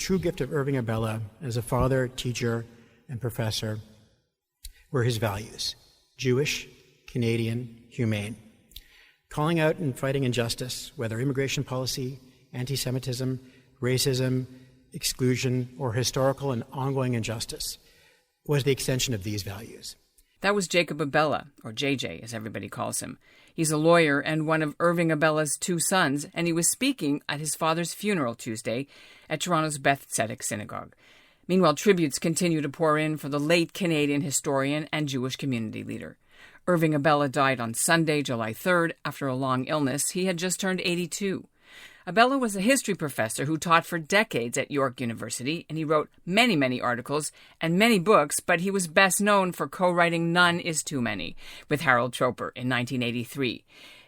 true gift of Irving Abella as a father, teacher, and professor were his values: Jewish, Canadian, humane. Calling out and fighting injustice, whether immigration policy, anti-Semitism, racism, exclusion, or historical and ongoing injustice, was the extension of these values. That was Jacob Abella, or JJ, as everybody calls him. He's a lawyer and one of Irving Abella's two sons, and he was speaking at his father's funeral Tuesday at Toronto's Beth Tzedec synagogue. Meanwhile, tributes continue to pour in for the late Canadian historian and Jewish community leader. Irving Abella died on Sunday, July 3rd, after a long illness. He had just turned 82. Abella was a history professor who taught for decades at York University, and he wrote many, many articles and many books, but he was best known for co-writing None is Too Many with Harold Troper in 1983.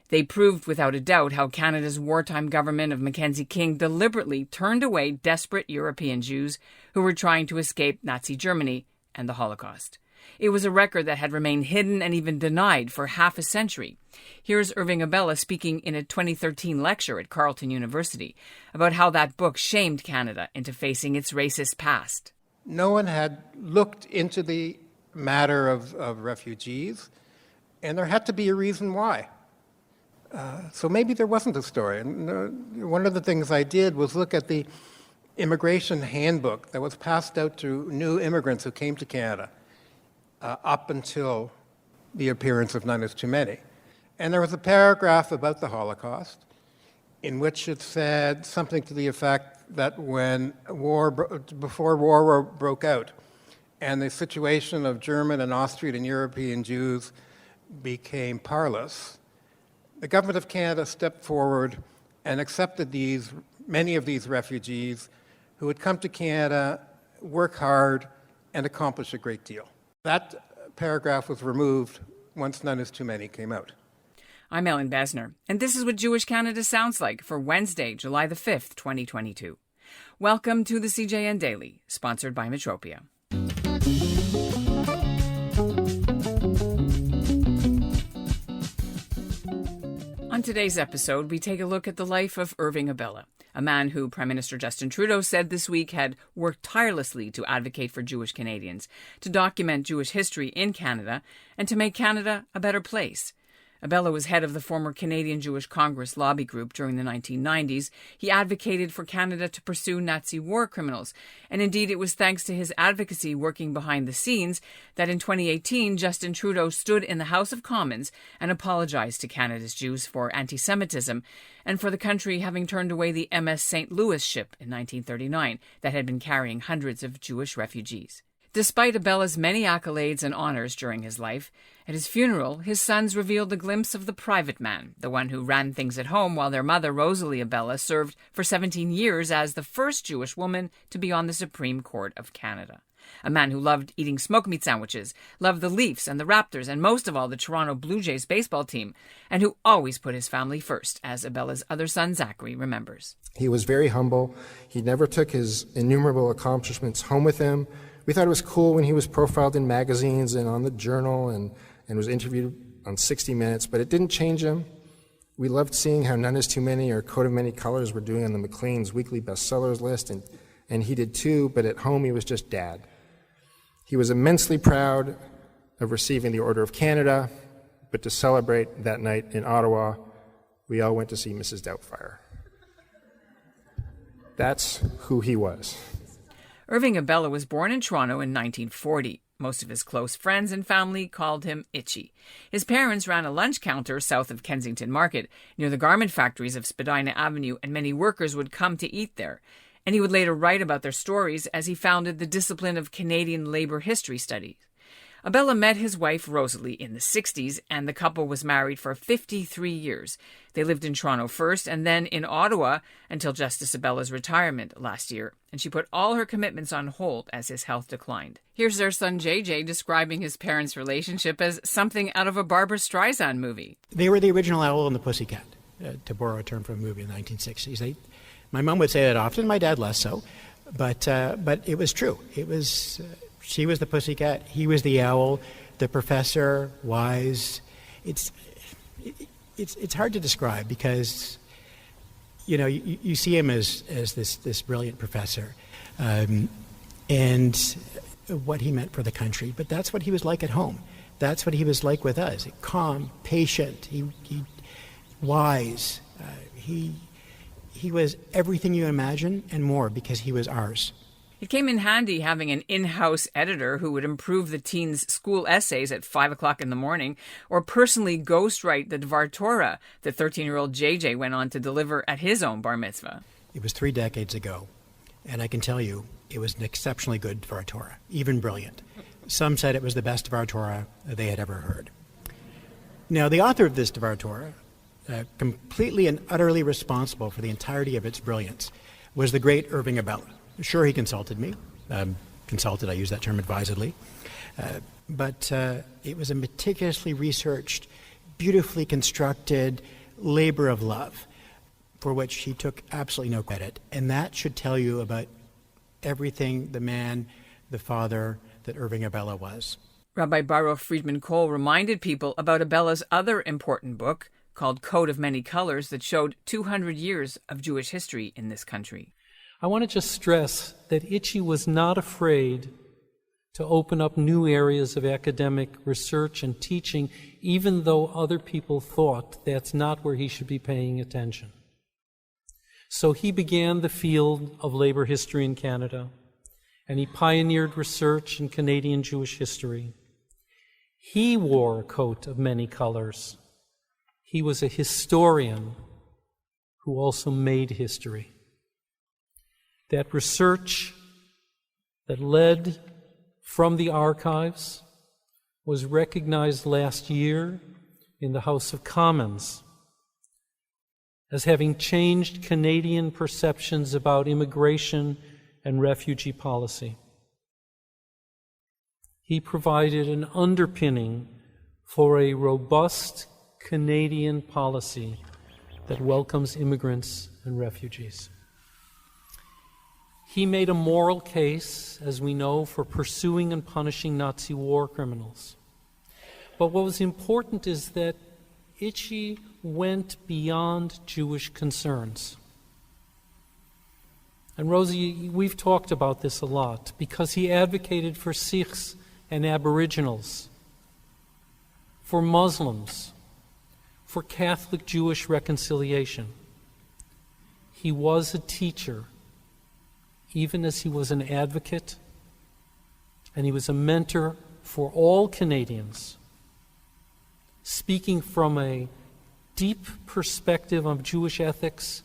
They proved without a doubt how Canada's wartime government of Mackenzie King deliberately turned away desperate European Jews who were trying to escape Nazi Germany and the Holocaust. It was a record that had remained hidden and even denied for half a century. Here's Irving Abella speaking in a 2013 lecture at Carleton University about how that book shamed Canada into facing its racist past. No one had looked into the matter of refugees, and there had to be a reason why. So maybe there wasn't a story. And one of the things I did was look at the immigration handbook that was passed out to new immigrants who came to Canada up until the appearance of None is Too Many. And there was a paragraph about the Holocaust in which it said something to the effect that before war broke out and the situation of German and Austrian and European Jews became parlous, the government of Canada stepped forward and accepted many of these refugees who had come to Canada, work hard, and accomplish a great deal. That paragraph was removed once None is Too Many came out. I'm Ellen Besner, and this is what Jewish Canada sounds like for Wednesday, July the 5th, 2022. Welcome to the CJN Daily, sponsored by Metropia. On today's episode, we take a look at the life of Irving Abella, a man who Prime Minister Justin Trudeau said this week had worked tirelessly to advocate for Jewish Canadians, to document Jewish history in Canada, and to make Canada a better place. Abella was head of the former Canadian Jewish Congress lobby group during the 1990s. He advocated for Canada to pursue Nazi war criminals. And indeed, it was thanks to his advocacy working behind the scenes that in 2018, Justin Trudeau stood in the House of Commons and apologized to Canada's Jews for anti-Semitism and for the country having turned away the MS St. Louis ship in 1939 that had been carrying hundreds of Jewish refugees. Despite Abella's many accolades and honors during his life, at his funeral, his sons revealed a glimpse of the private man, the one who ran things at home while their mother, Rosalie Abella, served for 17 years as the first Jewish woman to be on the Supreme Court of Canada. A man who loved eating smoked meat sandwiches, loved the Leafs and the Raptors, and most of all the Toronto Blue Jays baseball team, and who always put his family first, as Abella's other son, Zachary, remembers. He was very humble. He never took his innumerable accomplishments home with him. We thought it was cool when he was profiled in magazines and on the Journal and was interviewed on 60 Minutes, but it didn't change him. We loved seeing how None is Too Many or Coat of Many Colors were doing on the Maclean's weekly bestsellers list, and he did too, but at home he was just dad. He was immensely proud of receiving the Order of Canada, but to celebrate that night in Ottawa, we all went to see Mrs. Doubtfire. That's who he was. Irving Abella was born in Toronto in 1940. Most of his close friends and family called him Itchy. His parents ran a lunch counter south of Kensington Market, near the garment factories of Spadina Avenue, and many workers would come to eat there. And he would later write about their stories as he founded the discipline of Canadian labor history studies. Abella met his wife Rosalie in the 60s, and the couple was married for 53 years. They lived in Toronto first and then in Ottawa until Justice Abella's retirement last year, and she put all her commitments on hold as his health declined. Here's their son JJ describing his parents' relationship as something out of a Barbra Streisand movie. They were the original Owl and the Pussycat, to borrow a term from a movie in the 1960s. My mom would say that often, my dad less so, but it was true. It was... She was the pussycat, he was the owl, the professor, wise. It's hard to describe because, you see him as this brilliant professor. and what he meant for the country. But that's what he was like at home. That's what he was like with us. Calm, patient, he wise. He was everything you imagine and more, because he was ours. It came in handy having an in-house editor who would improve the teens' school essays at 5 o'clock in the morning, or personally ghostwrite the Dvar Torah that 13-year-old JJ went on to deliver at his own bar mitzvah. It was 3 decades ago, and I can tell you it was an exceptionally good Dvar Torah, even brilliant. Some said it was the best Dvar Torah they had ever heard. Now, the author of this Dvar Torah, completely and utterly responsible for the entirety of its brilliance, was the great Irving Abella. Sure, he consulted me. I use that term advisedly. But it was a meticulously researched, beautifully constructed labor of love for which he took absolutely no credit. And that should tell you about everything, the man, the father that Irving Abella was. Rabbi Baruch Friedman Cole reminded people about Abella's other important book called Coat of Many Colors that showed 200 years of Jewish history in this country. I want to just stress that Itchy was not afraid to open up new areas of academic research and teaching, even though other people thought that's not where he should be paying attention. So he began the field of labor history in Canada, and he pioneered research in Canadian Jewish history. He wore a coat of many colors. He was a historian who also made history. That research that led from the archives was recognized last year in the House of Commons as having changed Canadian perceptions about immigration and refugee policy. He provided an underpinning for a robust Canadian policy that welcomes immigrants and refugees. He made a moral case, as we know, for pursuing and punishing Nazi war criminals. But what was important is that Itchy went beyond Jewish concerns. And Rosie, we've talked about this a lot, because he advocated for Sikhs and Aboriginals, for Muslims, for Catholic Jewish reconciliation. He was a teacher, even as he was an advocate, and he was a mentor for all Canadians, speaking from a deep perspective of Jewish ethics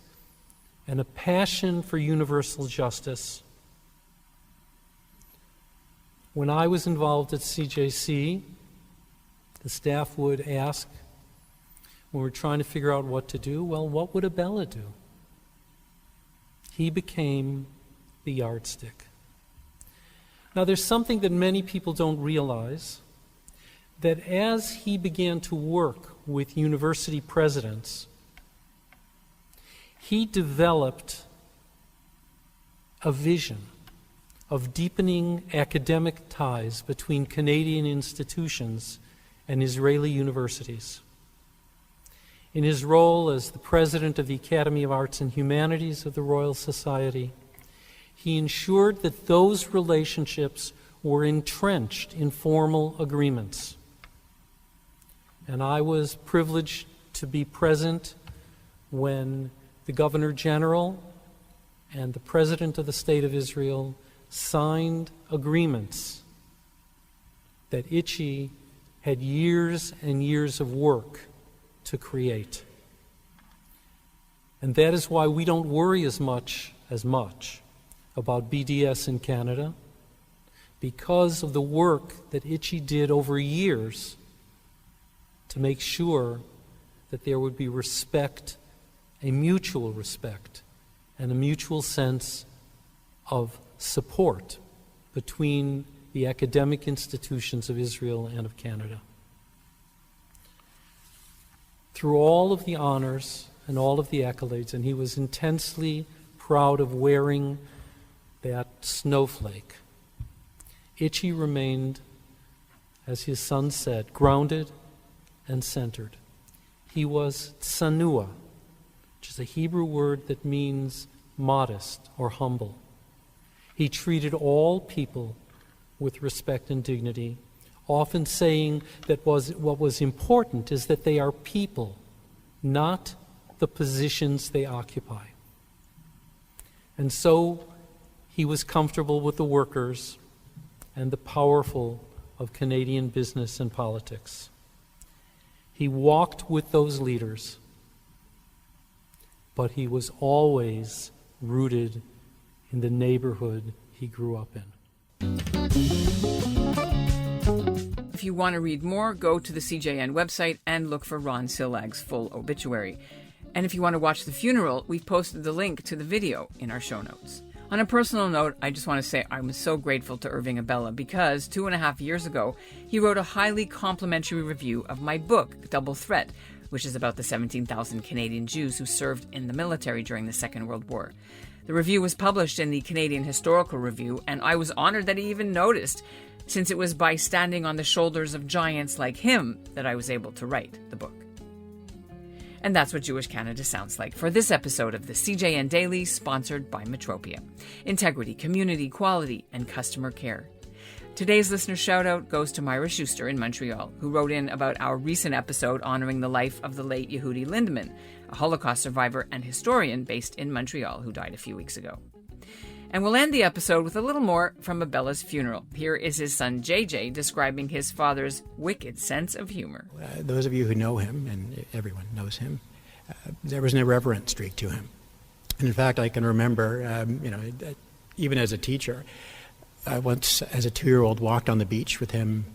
and a passion for universal justice. When I was involved at CJC, the staff would ask, when we're trying to figure out what to do, well, what would Abella do? He became the yardstick. Now, there's something that many people don't realize, that as he began to work with university presidents, he developed a vision of deepening academic ties between Canadian institutions and Israeli universities. In his role as the president of the Academy of Arts and Humanities of the Royal Society, he ensured that those relationships were entrenched in formal agreements. And I was privileged to be present when the Governor General and the President of the State of Israel signed agreements that Itchy had years and years of work to create. And that is why we don't worry as much about BDS in Canada, because of the work that Itchy did over years to make sure that there would be respect, a mutual respect, and a mutual sense of support between the academic institutions of Israel and of Canada. Through all of the honors and all of the accolades, and he was intensely proud of wearing that snowflake, Itchy remained, as his son said, grounded and centered. He was tsanua, which is a Hebrew word that means modest or humble. He treated all people with respect and dignity, often saying that what was important is that they are people, not the positions they occupy. And so he was comfortable with the workers and the powerful of Canadian business and politics. He walked with those leaders, but he was always rooted in the neighborhood he grew up in. If you want to read more, go to the CJN website and look for Ron Silag's full obituary. And if you want to watch the funeral, we've posted the link to the video in our show notes. On a personal note, I just want to say I'm so grateful to Irving Abella because 2.5 years ago, he wrote a highly complimentary review of my book, Double Threat, which is about the 17,000 Canadian Jews who served in the military during the Second World War. The review was published in the Canadian Historical Review, and I was honored that he even noticed, since it was by standing on the shoulders of giants like him that I was able to write the book. And that's what Jewish Canada sounds like for this episode of the CJN Daily, sponsored by Metropia. Integrity, community, quality, and customer care. Today's listener shout-out goes to Myra Schuster in Montreal, who wrote in about our recent episode honoring the life of the late Yehudi Lindemann, a Holocaust survivor and historian based in Montreal who died a few weeks ago. And we'll end the episode with a little more from Abella's funeral. Here is his son JJ describing his father's wicked sense of humor. Those of you who know him, and everyone knows him, there was an irreverent streak to him. And in fact, I can remember, even as a teacher, I once, as a 2-year-old, walked on the beach with him,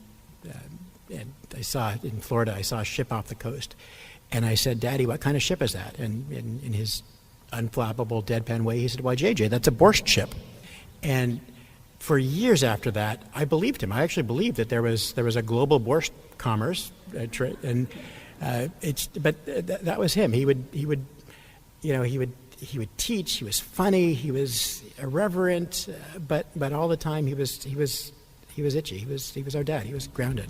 and I saw, in Florida, I saw a ship off the coast. And I said, "Daddy, what kind of ship is that?" And in his unflappable, deadpan way, he said, "Why, JJ, that's a borscht ship." And for years after that, I believed him. I actually believed that there was a global borscht commerce, and that was him. He would teach. He was funny. He was irreverent, but all the time he was itchy. He was our dad. He was grounded.